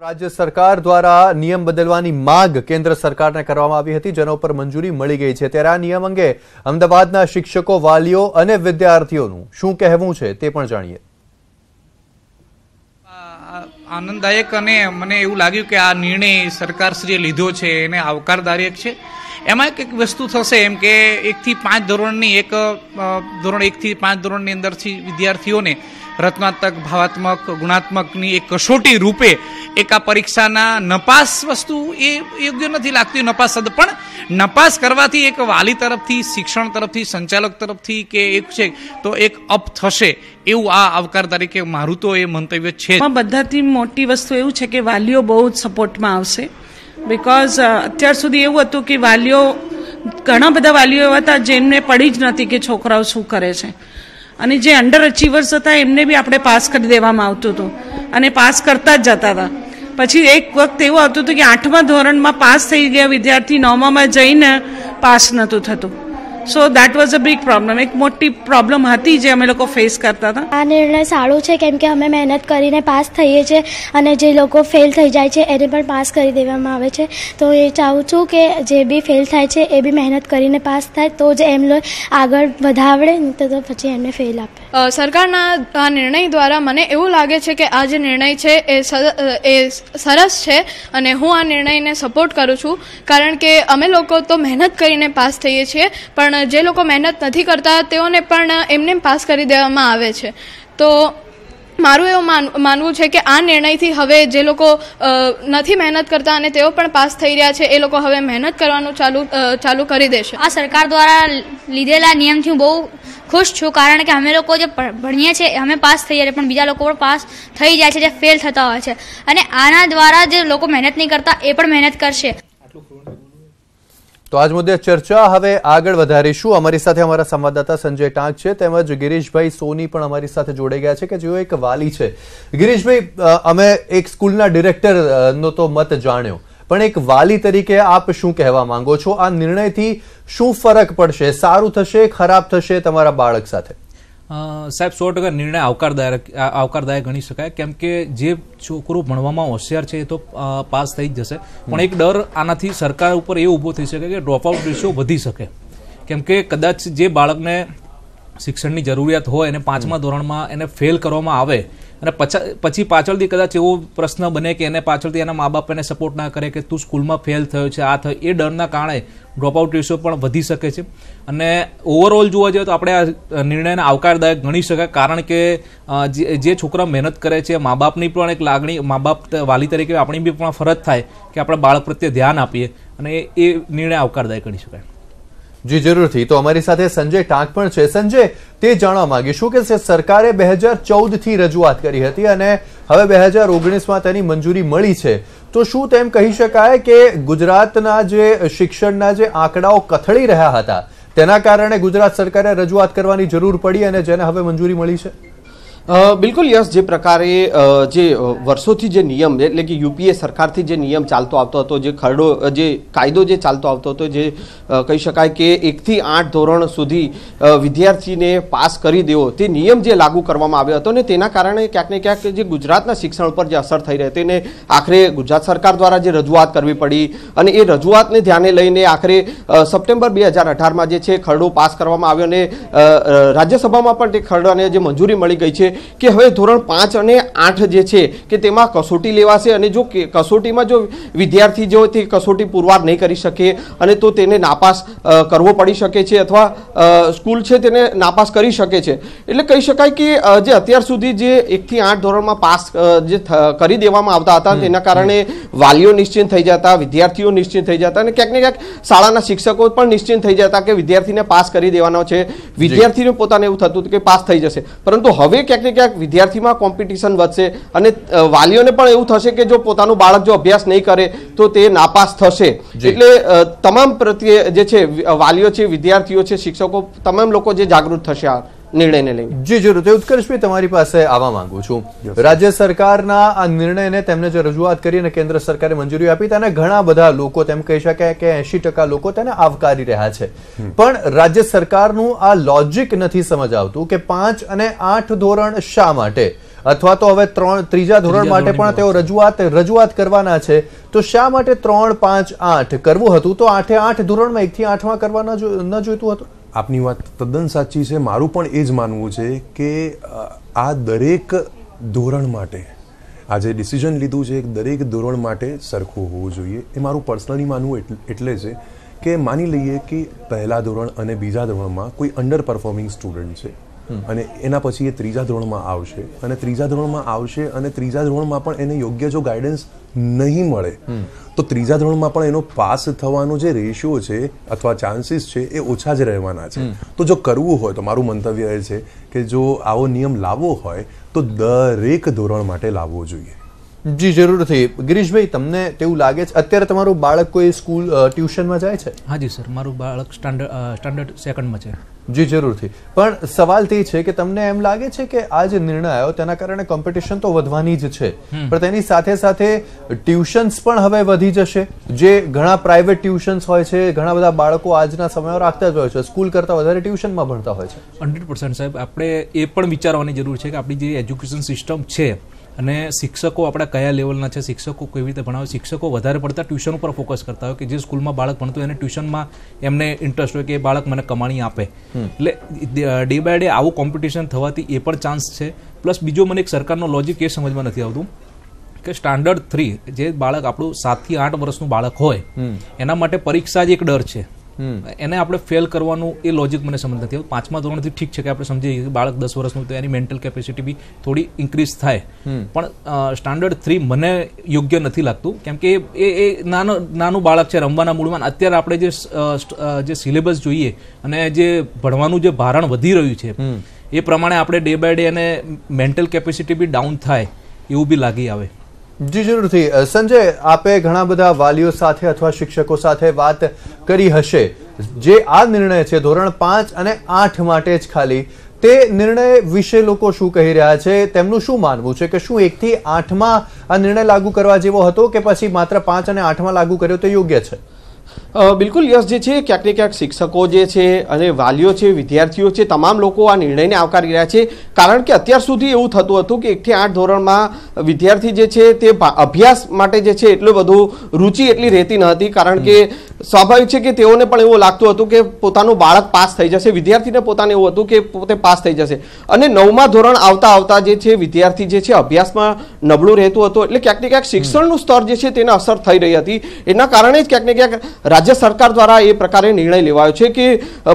राज्य सरकार द्वारा नियम बदलवानी मांग केन्द्र सरकारने करवामां आवी हती, जेना पर मंजूरी मळी गई छे। त्यारे आ नियम अंगे अमदावादना शिक्षको, वालीओ अने विद्यार्थीओनुं शुं कहेवुं छे ते पण जाणीए। आनंददायक अने मने एवुं लाग्युं के आ निर्णय सरकारश्रीए लीधो छे एने आवकारदायक छे। एमां एक वस्तु थशे एम के 1 થી 5 ધોરણની ધોરણ 1 થી 5 ધોરણની અંદરથી વિદ્યાર્થીઓને રચનાત્મક, ભાવાત્મક, ગુણાત્મકની એક કસોટી રૂપે એક આ પરીક્ષાના નપાસ વસ્તુ એ યોગ્ય નથી લાગતી, નપાસ શબ્દ પણ નપાસ કરવાથી એક વાલી તરફથી, શિક્ષણ તરફથી, સંચાલક તરફથી કે એક છે તો એક અપ થશે એવું આ આવકાર તરીકે મારું તો એ મંતવ્ય છે। બધાથી મોટી વસ્તુ એવું છે કે વાલીઓ બહુ જ સપોર્ટમાં આવશે, બિકોઝ અત્યાર સુધી એવું હતું કે વાલીઓ, ઘણા બધા વાલીઓ એવા હતા જેમને પડી જ નથી કે છોકરાઓ શું કરે છે, અને જે અંડર અચીવર્સ હતા એમને બી આપણે પાસ કરી દેવામાં આવતું હતું અને પાસ કરતા જ જતા હતા। પછી એક વખત એવું આવતું હતું કે 8મા ધોરણમાં પાસ થઈ ગયા વિદ્યાર્થી 9મામાં જઈને પાસ નહોતું થતું। So that was a big problem, એક મોટી પ્રોબ્લેમ હતી જે અમે લોકો ફેસ કરતા હતા। આ નિર્ણય સારો છે કેમ કે અમે મહેનત કરીને પાસ થઈએ છીએ અને જે લોકો ફેલ થઈ જાય છે એને પણ પાસ કરી દેવામાં આવે છે। તો એ ચાહું છું કે જે બી ફેલ થાય છે એ બી મહેનત કરીને પાસ થાય તો જ એમને આગળ વધાવડે, નહીં તો પછી એમને ફેલ આપે। સરકારના આ નિર્ણય દ્વારા મને એવું લાગે છે કે આ જે નિર્ણય છે એ સરસ છે અને હું આ નિર્ણયને સપોર્ટ કરું છું, કારણ કે અમે લોકો તો મહેનત કરીને પાસ થઈએ છીએ, પણ જે લોકો મહેનત નથી કરતા તેઓને પણ એમને પાસ કરી દેવામાં આવે છે। તો મારું એવું માનવું છે કે આ નિર્ણયથી હવે જે લોકો નથી મહેનત કરતા અને તેઓ પણ પાસ થઈ રહ્યા છે એ લોકો હવે મહેનત કરવાનું ચાલુ કરી દેશે। આ સરકાર દ્વારા લીધેલા નિયમથી હું બહુ ખુશ છું, કારણ કે અમે લોકો જે ભણીએ છીએ અમે પાસ થઈએ છીએ, પણ બીજા લોકો પણ પાસ થઈ જાય છે જે ફેલ થતા હોય છે, અને આના દ્વારા જે લોકો મહેનત નહીં કરતા એ પણ મહેનત કરશે। તો આજ મુદ્દે ચર્ચા હવે આગળ વધારીશું। અમારી સાથે અમારા સંવાદદાતા સંજય ટાંક છે, તેમજ ગિરીશભાઈ સોની પણ અમારી સાથે જોડાઈ ગયા છે કે જેઓ એક વાલી છે। ગિરીશભાઈ, અમે એક સ્કૂલના ડિરેક્ટરનો તો મત જાણ્યો, પણ એક વાલી તરીકે આપ શું કહેવા માંગો છો? આ નિર્ણયથી શું ફરક પડશે? સારું થશે, ખરાબ થશે તમારા બાળક સાથે? સાહેબ, 100% નિર્ણય આવકારદાયક ગણી શકાય, કેમ કે જે છોકરો ભણવામાં હોશિયાર છે એ તો પાસ થઈ જ જશે, પણ એક ડર આનાથી સરકાર ઉપર એ ઊભો થઈ શકે કે ડ્રોપ આઉટ રેશિયો વધી શકે, કેમ કે કદાચ જે બાળકને શિક્ષણની જરૂરિયાત હોય અને 5મા ધોરણમાં એને ફેલ કરવામાં આવે અને પછી પાછળથી કદાચ એવો પ્રશ્ન બને કે એને પાછળથી એના મા બાપ એને સપોર્ટ ના કરે કે તું સ્કૂલમાં ફેલ થયો છે, આ થયો, એ ડરના કારણે ડ્રોપઆઉટ રેશિયો પણ વધી શકે છે। અને ઓવરઓલ જોવા જઈએ તો આપણે આ નિર્ણયને આવકારદાયક ગણી શકાય, કારણ કે જે છોકરા મહેનત કરે છે મા બાપની પણ એક લાગણી, મા બાપ વાલી તરીકે આપણી બી પણ ફરજ થાય કે આપણે બાળક પ્રત્યે ધ્યાન આપીએ, અને એ નિર્ણય આવકારદાયક ગણી શકાય। જી જરૂરથી। તો અમારી સાથે સંજય ટાંક પણ છે। સંજય, તે જાણવા માંગીશું કે સરકારે 2014 થી રજૂઆત કરી હતી અને હવે 2019માં તેની મંજૂરી મળી છે, તો શું તેમ કહી શકાય કે ગુજરાતના જે શિક્ષણના જે આંકડાઓ કથળી રહ્યા હતા તેના કારણે ગુજરાત સરકારે રજૂઆત કરવાની જરૂર પડી અને જેને હવે મંજૂરી મળી છે? બિલકુલ યસ, જે પ્રકારે જે વર્ષોથી જે નિયમ, એટલે કે યુપીએ સરકારથી જે નિયમ ચાલતો આવતો હતો, જે ખરડો, જે કાયદો જે ચાલતો આવતો હતો, જે કહી શકાય કે 1 થી 8 ધોરણ સુધી વિદ્યાર્થીને પાસ કરી દેવો, તે નિયમ જે લાગુ કરવામાં આવ્યો હતો ને તેના કારણે ક્યાંક ને ક્યાંક જે ગુજરાતના શિક્ષણ ઉપર જે અસર થઈ રહી હતી ને આખરે ગુજરાત સરકાર દ્વારા જે રજૂઆત કરવી પડી, અને એ રજૂઆતને ધ્યાને લઈને આખરે સપ્ટેમ્બર 2018માં જે છે ખરડો પાસ કરવામાં આવ્યો અને રાજ્યસભામાં પણ તે ખરડાને જે મંજૂરી મળી ગઈ છે કે હવે ધોરણ 5 અને 8 જે છે કે તેમાં કસોટી લેવાશે, અને જો કસોટીમાં જો વિદ્યાર્થી જો તે કસોટી પુરવાર નહીં કરી શકે અને તો તેને નાપાસ કરવો પડી શકે છે, અથવા સ્કૂલ છે તેને નાપાસ કરી શકે છે। એટલે કહી શકાય કે જે અત્યાર સુધી જે 1 થી 8 ધોરણમાં પાસ જે કરી દેવામાં આવતા હતા તેના કારણે વાલીઓ નિશ્ચિંત થઈ જતા, વિદ્યાર્થીઓ નિશ્ચિંત થઈ જતા, અને ક્યાંક ને ક્યાંક શાળાના શિક્ષકો પણ નિશ્ચિંત થઈ જતા કે વિદ્યાર્થીને પાસ કરી દેવાનો છે, વિદ્યાર્થીને પોતાને એવું થતું કે પાસ થઈ જશે, પરંતુ હવે ક્યાંક ને ક્યાંક વિદ્યાર્થીમાં કોમ્પિટિશન વધશે અને વાલીઓને પણ એવું થશે કે જો પોતાનું બાળક જો અભ્યાસ નહીં કરે તો તે નાપાસ થશે। એટલે તમામ પ્રત્યે જે છે વાલીઓ છે, વિદ્યાર્થીઓ છે, શિક્ષકો, તમામ લોકો જે જાગૃત થશે આ નિર્ણયને લઈને। જી જરૂર। ઉત્કર્ષભાઈ, તમારી પાસે આવવા માંગુ છું। રાજ્ય સરકારના આ નિર્ણયને તેમને જે રજૂઆત કરી અને કેન્દ્ર સરકારે મંજૂરી આપી તેને ઘણા બધા લોકો, તેમ કહી શકાય કે 80% લોકો તેને આવકારી રહ્યા છે, પણ રાજ્ય સરકારનું આ લોજિક નથી સમજ આવતું કે 5 અને 8 ધોરણ શા માટે અથવા તો હવે ત્રીજા ધોરણ માટે પણ તેઓ રજૂઆત કરવાના છે, તો શા માટે 3, 5, 8 કરવું હતું? તો 8 ધોરણમાં 1 થી 8માં કરવા ન જોઈતું હતું? આપની વાત તદ્દન સાચી છે. મારું પણ એ જ માનવું છે કે આ દરેક ધોરણ માટે આ જે ડિસિઝન લીધું છે દરેક ધોરણ માટે સરખું હોવું જોઈએ. એ મારું પર્સનલી માનવું એટલે છે કે માની લઈએ કે પહેલા ધોરણ અને બીજા ધોરણમાં કોઈ અંડર પરફોર્મિંગ સ્ટુડન્ટ છે અને એના પછી એ ત્રીજા ધોરણમાં આવશે અને ત્રીજા ધોરણમાં પણ એને યોગ્ય જો ગાઈડન્સ નહીં મળે તો ત્રીજા ધોરણમાં પણ એનો પાસ થવાનો જે રેશિયો છે અથવા ચાન્સીસ છે એ ઓછા જ રહેવાના છે. તો જો કરવું હોય તો મારું મંતવ્ય એ છે કે જો આવો નિયમ લાવવો હોય તો દરેક ધોરણ માટે લાવવો જોઈએ. જી જરૂરથી. ગિરીશભાઈ, તમને તેવું લાગે છે અત્યારે તમારું બાળક કોઈ સ્કૂલ ટ્યુશનમાં જાય છે? હા જી સર, મારું બાળક સ્ટાન્ડર્ડ 2nd છે. જી જરૂરથી. પણ સવાલ તે છે કે તમને એમ લાગે છે કે આ જે નિર્ણય આવ્યો તેના કારણે કોમ્પિટિશન તો વધવાની જ છે, પણ તેની સાથે સાથે ટ્યુશન્સ પણ હવે વધી જશે? જે ઘણા પ્રાઇવેટ ટ્યુશન્સ હોય છે, ઘણા બધા બાળકો આજના સમયમાં રાખતા જ હોય છે, સ્કૂલ કરતા વધારે ટ્યુશનમાં ભણતા હોય છે. 100% સાહેબ, આપણે એ પણ વિચારવાની જરૂર છે કે આપણી જે એજ્યુકેશન સિસ્ટમ છે અને શિક્ષકો આપણા કયા લેવલના છે, શિક્ષકો કેવી રીતે ભણાવે, શિક્ષકો વધારે પડતા ટ્યુશન ઉપર ફોકસ કરતા હોય કે જે સ્કૂલમાં બાળક ભણતું હોય એને ટ્યુશનમાં એમને ઇન્ટરેસ્ટ હોય કે બાળક મને કમાણી આપે. એટલે ડે બાય ડે આવું કોમ્પિટિશન થવાથી એ પણ ચાન્સ છે. પ્લસ બીજો મને એક સરકારનો લોજિક એ સમજમાં નથી આવતું કે સ્ટાન્ડર્ડ 3 જે બાળક આપણું 7 થી 8 વર્ષનું બાળક હોય એના માટે પરીક્ષા જ એક ડર છે, એને આપણે ફેલ કરવાનું એ લોજિક મને સમજ નથી આવતું. 5મા ધોરણથી ઠીક છે કે આપણે સમજીએ કે બાળક 10 વર્ષનું તો એની મેન્ટલ કેપેસિટી બી થોડી ઇન્ક્રીઝ થાય, પણ સ્ટાન્ડર્ડ 3 મને યોગ્ય નથી લાગતું કેમ કે એ નાનું બાળક છે રમવાના મૂડમાં. અત્યારે આપણે જે સિલેબસ જોઈએ અને જે ભણવાનું જે ભારણ વધી રહ્યું છે એ પ્રમાણે આપણે ડે બાય ડે અને મેન્ટલ કેપેસિટી બી ડાઉન થાય એવું બી લાગી આવે. જી જરૂરથી. સંજય, આપે ઘણા બધા વાલીઓ સાથે અથવા શિક્ષકો સાથે વાત કરી હશે. જે આ નિર્ણય છે ધોરણ 5 અને 8 માટે જ ખાલી, તે નિર્ણય વિશે લોકો શું કહી રહ્યા છે? તેમનું શું માનવું છે કે શું 1 થી 8માં આ નિર્ણય લાગુ કરવા જેવો હતો કે પછી માત્ર 5 અને 8માં લાગુ કર્યો તો યોગ્ય છે? બિલકુલ યસ, જે છે ક્યાંક ને ક્યાંક શિક્ષકો જે છે અને વાલીઓ છે, વિદ્યાર્થીઓ છે, તમામ લોકો આ નિર્ણયને આવકારી રહ્યા છે. કારણ કે અત્યાર સુધી એવું થતું હતું કે 1 થી 8 ધોરણમાં વિદ્યાર્થી જે છે તે અભ્યાસ માટે જે છે એટલું બધું રુચિ એટલી રહેતી ન હતી, કારણ કે સ્વાભાવિક છે કે તેઓને પણ એવું લાગતું હતું કે પોતાનું બાળક પાસ થઈ જશે, વિદ્યાર્થીને પોતાને એવું હતું કે પોતે પાસ થઈ જશે. અને 9મા ધોરણ આવતા જે છે વિદ્યાર્થી જે છે અભ્યાસમાં નબળું રહેતું હતું, એટલે ક્યાંક ને ક્યાંક શિક્ષણનું સ્તર જે છે તેને અસર થઈ રહી હતી. એના કારણે જ ક્યાંક ને ક્યાંક રાજ્ય સરકાર દ્વારા એ પ્રકારે નિર્ણય લેવાયો છે કે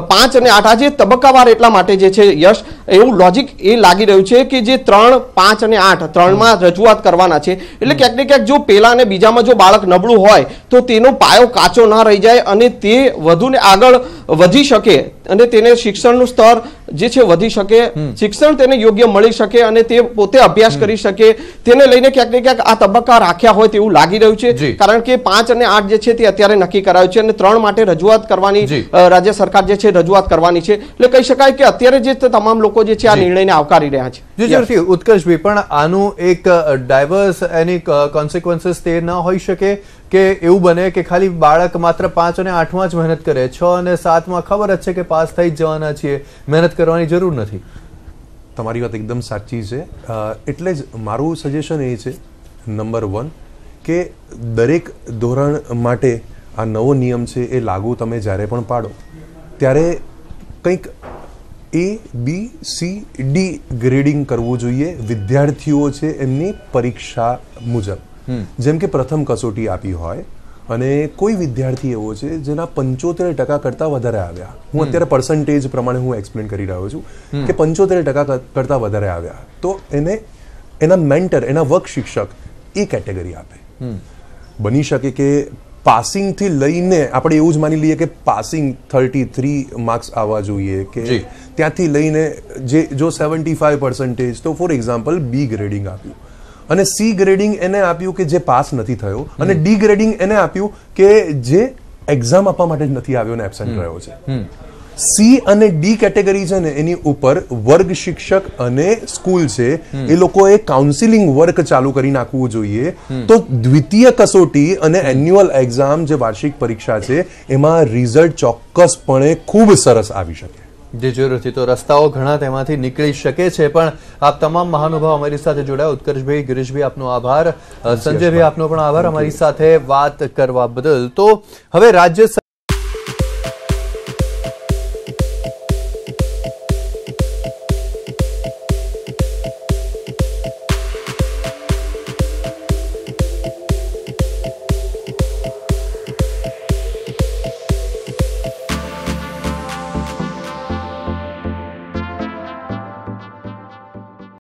5 અને 8 આજે તબક્કાવાર એટલા માટે જે છે યશ એવું લોજિક એ લાગી રહ્યું છે કે જે 3, 5 અને 8 3માં રજૂઆત કરવાના છે. એટલે ક્યાંક ને ક્યાંક જો પેલા અને બીજામાં જો બાળક નબળું હોય તો તેનો પાયો કાચો ના રહી જાય અને તે વધુને આગળ વધી શકે અને તેને શિક્ષણનું સ્તર જે છે વધી શકે, શિક્ષણ તેને યોગ્ય મળી શકે અને તે પોતે અભ્યાસ કરી શકે. તેને લઈને ક્યાંક ને ક્યાંક આ તબક્કા રાખ્યા હોય તેવું લાગી રહ્યું છે, કારણ કે 5 અને 8 જે છે તે અત્યારે નક્કી કરાયું છે અને 3 માટે રજૂઆત કરવાની રાજ્ય સરકાર જે છે રજૂઆત કરવાની છે. એટલે કહી શકાય કે અત્યારે જે તમામ લોકો જે છે આ નિર્ણયને આવકારી રહ્યા છે. જી ઉત્કર્ષભાઈ, પણ આનું એક ડાયવર્સ એની કોન્સિક્વન્સીસ તે ન હોઈ શકે કે એવું બને કે ખાલી બાળક માત્ર 5 અને 8માં જ મહેનત કરે, 6 અને 7માં ખબર જ છે કે પાસ થઈ જ જવાના છીએ, મહેનત કરવાની જરૂર નથી? તમારી વાત એકદમ સાચી છે. એટલે જ મારું સજેશન એ છે નંબર 1 કે દરેક ધોરણ માટે આ નવો નિયમ છે એ લાગુ તમે જ્યારે પણ પાડો ત્યારે કંઈક ABCD ગ્રેડિંગ કરવું જોઈએ વિદ્યાર્થીઓ છે એમની પરીક્ષા મુજબ. જેમ કે પ્રથમ કસોટી આપી હોય અને કોઈ વિદ્યાર્થી એવો છે જેના 75% કરતાં વધારે આવ્યા, હું અત્યારે પર્સન્ટેજ પ્રમાણે હું એક્સપ્લેન કરી રહ્યો છું કે 75% કરતાં વધારે આવ્યા, તો એને એના મેન્ટર, એના વર્ગ શિક્ષક એ કેટેગરી આપે. બની શકે કે પાસિંગથી લઈને આપણે એવું જ માની લઈએ કે પાસિંગ 33 માર્ક્સ આવવા જોઈએ કે ત્યાંથી લઈને જો 75% તો ફોર એક્ઝામ્પલ B ગ્રેડિંગ આપ્યું અને C ગ્રેડિંગ એને આપ્યું કે જે પાસ નથી થયો અને D ગ્રેડિંગ એને આપ્યું કે જે એક્ઝામ આપવા માટે જ નથી આવ્યો અને એબસેન્ટ રહ્યો છે. C અને D કેટેગરી છે ને એની ઉપર વર્ગ શિક્ષક અને સ્કૂલ છે એ લોકોએ કાઉન્સિલિંગ વર્ક ચાલુ કરી નાખવું જોઈએ, તો દ્વિતીય કસોટી અને એન્યુઅલ એક્ઝામ જે વાર્ષિક પરીક્ષા છે એમાં રિઝલ્ટ ચોક્કસપણે ખૂબ સરસ આવી શકે. જે જરૂરથી તો રસ્તાઓ ઘણા તેમાંથી નીકળી શકે છે, પણ આપ તમામ મહાનુભાવ અમારી સાથે જોડાયા. ઉત્કર્ષભાઈ, ગિરીશભાઈ, આપનો આભાર. સંજયભાઈ, આપનો પણ આભાર અમારી સાથે વાત કરવા બદલ. તો હવે રાજ્ય